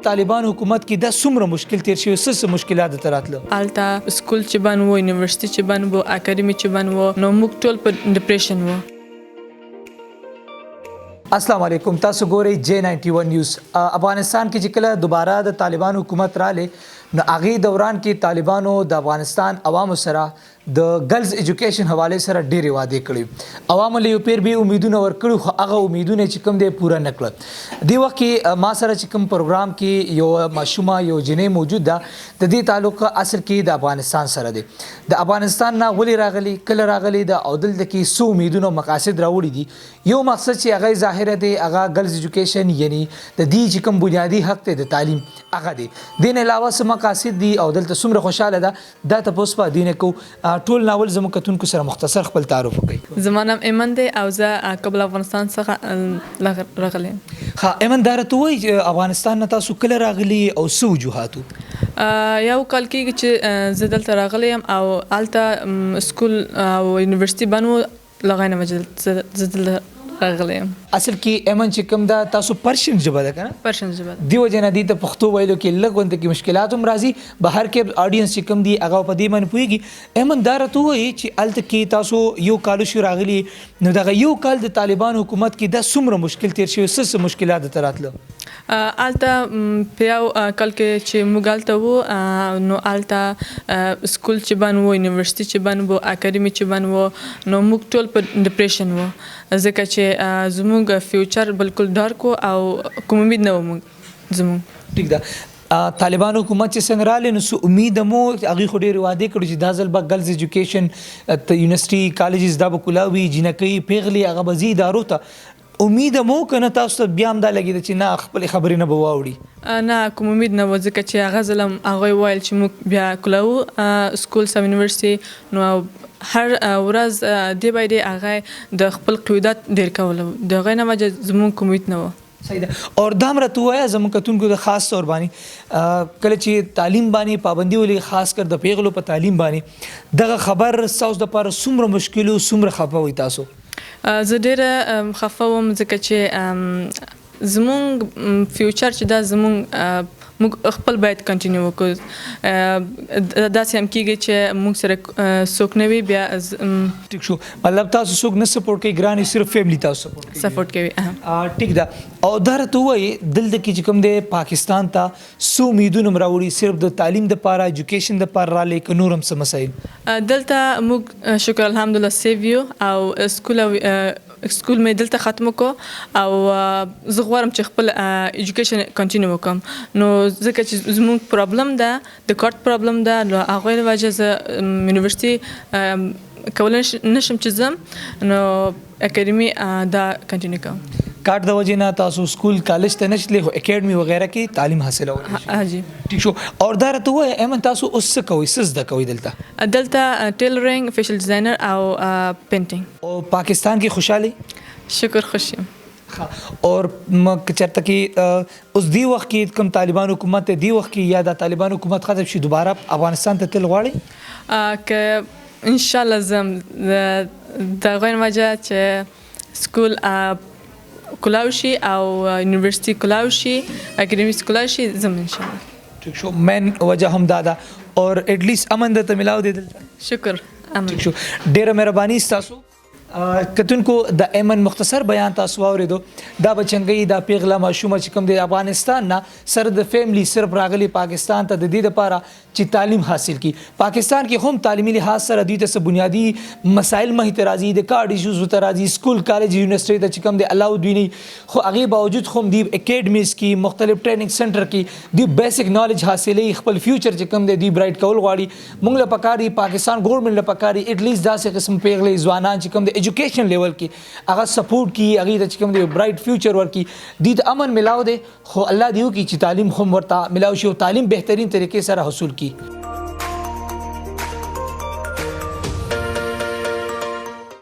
طالبان حکومت کې دا څومره مشکل تیر شوی څه مشکلات درته راتلل هلته سکول چې بند و یونیورسيټي چې بند و اکاډمي چې بند و نو موږ ټول په ډپریشن وو. السلام علیکم تاسو ګورئ J91 نیوز. افغانستان کې چې کله دوباره د طالبان حکومت رااله نو هغه دوران کې طالبانو د افغانستان عوامو سره د ګرلز ایجوکیشن حواله سره ډېری وعده کړې. عوامو له پیر به امیدونه ورکړو خو هغه امیدونه چې کوم دی پوره نکړل. دی وخت کې ما سره چې کوم پروګرام کې یو ماشومه یو جنې موجود ده د دې تعلق اصل کې د افغانستان سره دی. د افغانستان نه ولې راغلي کله راغلي د او دلته کې سو امیدونه مقاصد راوړي دي. یو مقصد چې هغه ظاهره دی هغه ګرلز ایجوکیشن یعنی د دې چې کوم بنیادی حق دی د تعلیم هغه دی. دین علاوه سم مقاصد دي او دلته څومره خوشاله ده دا تاسو په دینه کو ټول ناول زموږ کتونکو سره مختصر خپل تعارف وکړئ. زما نام ایمن دی او زه قبل افغانستان څخه راغلم. ها ایمن دارته وای افغانستان نه تاسو کله راغلي او څه وجوهاتو؟ یو کال کېږي چې زه دلته راغلی یم او هلته سکول او یونیورسيټي بند و لغې نه زه دلته راغلی یم. اصل کې ایمن چې کوم دا تاسو پرشن ژبه ده کنه؟ پرشن ژبه دی وجنه دي ته پښتو ویلو کې لږ ونده کې مشکلات هم راځي. بهر کې اډینس چې کوم دی هغه په دې باندې پويږي. ایمن دارته وای چې الته کې تاسو یو کال شو راغلي نو دا یو کال د طالبان حکومت کې د څومره مشکل تیر شوی څه مشکلات تراتله؟ الته په یو کال کې چې موږ هلته وو نو هلته سکول چې بند و یونیورسيټي چې بند و اکاډمي چې بند و نو موږ ټول په ډپریشن وو ځکه چې زموږ فیوچر بالکل ډارک او کوم امید نه و موږ زموږ. ټیک ده. طالبان حکومت چې څنګه رااله نو سو امید مو هغه خو ډېر وعده کړو چې دا ځل به ګرلز ایجوکیشن یونیورسيټي کالجز دا به کولاوي جنکې پیغلي هغه به زی ادارو ته امید مو کنه تاسو ته بیا هم دا لګیږي چې نه خپل خبرې نه بواوړي؟ نه کوم امید نه و ځکه چې هغه ظلم هغه ویل چې موږ بیا کولاو سکول سم یونیورسيټي نو هر ورځ دی بای دی هغه د خپل قیودات ډیر کول د غي نه وجه زموږ کوم امید نه و. صحیح ده. اور دام راتو ہے زموږ کتونکو د خاص طور باندې کله چې تعلیم باندې پابندي ولې خاص کر د پیغلو په تعلیم باندې دغه خبر ساوس د پر څومره مشکل او څومره خفه وي تاسو؟ زه ډیره خفه وم ځکه چې زموږ فیوچر چې دا زموږ موږ خپل باید کنټینیو وکړو. داسې هم کېږي چې موږ سره څوک نه وي بیا ټیک شو مطلب تاسو څوک نه سپورټ کوي ګرانې صرف فیملی تاسو سپورټ کوي. ټیک ده. او دا راته وایي دلته کې چې کوم دی پاکستان ته څو امیدونه راوړي صرف د تعلیم دپاره ایجوکیشن دپاره رالی که نور هم څه مسایل؟ دلته موږ شکر الحمدلله سیو یو او سکول مې دلته ختم کو او زه غواړم چې خپل ایجوکیشن کنټینیو وکم نو ځکه چې زموږ پرابلم ده د کارت پرابلم ده نو هغه د وجه زه یونیورسيټي کولای نشم چې زم نو اکیډمي دا کنټینیو کوم. کارت د وجه نه تاسو سکول کالج ته نشلی خو اکیډمي وغیرہ کې تعلیم حاصلولی شئ؟ جی ټیک شو. اور دا راته وایه ایمن تاسو اوس څه کوئ څه زده کوئ دلته؟ دلته ټیلرینګ فیشل ډیزاینر او پینټینګ. او پاکستان کې خوشحالي؟ شکر خوش یم. اور چرته کې اوس دی وخت کې کوم طالبان حکومت دی وخت کې یا د طالبان حکومت ختم شي دوباره افغانستان ته تل غواړي؟ که ان شاء الله زم د غوښنه وجه چې سکول کولاو شي او یونیورسيټي کولاو شي اکیډمي کولاو شي زم ان شاء الله. ٹھیک شو. مین وجہ هم دادا اور ایٹ لیسٹ امن د تملاو دي دلته. شکر امن. ٹھیک شو. ډیره مهرباني تاسو کتونکو د ایمن مختصر بیان تاسو اوریدو. دا بچنګي دا پیغله ماشومه چې کوم د افغانستان نه سره د فیملی صرف راغلي پاکستان ته د دې لپاره چې تعلیم حاصل کی. پاکستان کې هم تعلیمي لحاظ سره دوی ته بنیادی مسائل مه راځي د کارډ ایشوز ته راځي سکول کالج یونیورسيټي ته چې کوم د الاو دوی نه خو هغه باوجود هم دی اکیډمیز کې مختلف ټریننګ سنټر کې دی بیسیک نالج حاصلې خپل فیوچر چې کوم دی برایټ کول غواړي. موږ له پکاري پاکستان ګورنمنت له پکاري اټ لیست داسې قسم پیغلې ځوانان چې کوم د ایجوکیشن لیول کې هغه سپورټ کی هغه د چې کوم دی برایټ فیوچر ورکی دی د امن ملاو دی خو الله دیو کی چې تعلیم هم ورته ملاو شي او تعلیم بهترین طریقې سره حاصل کی.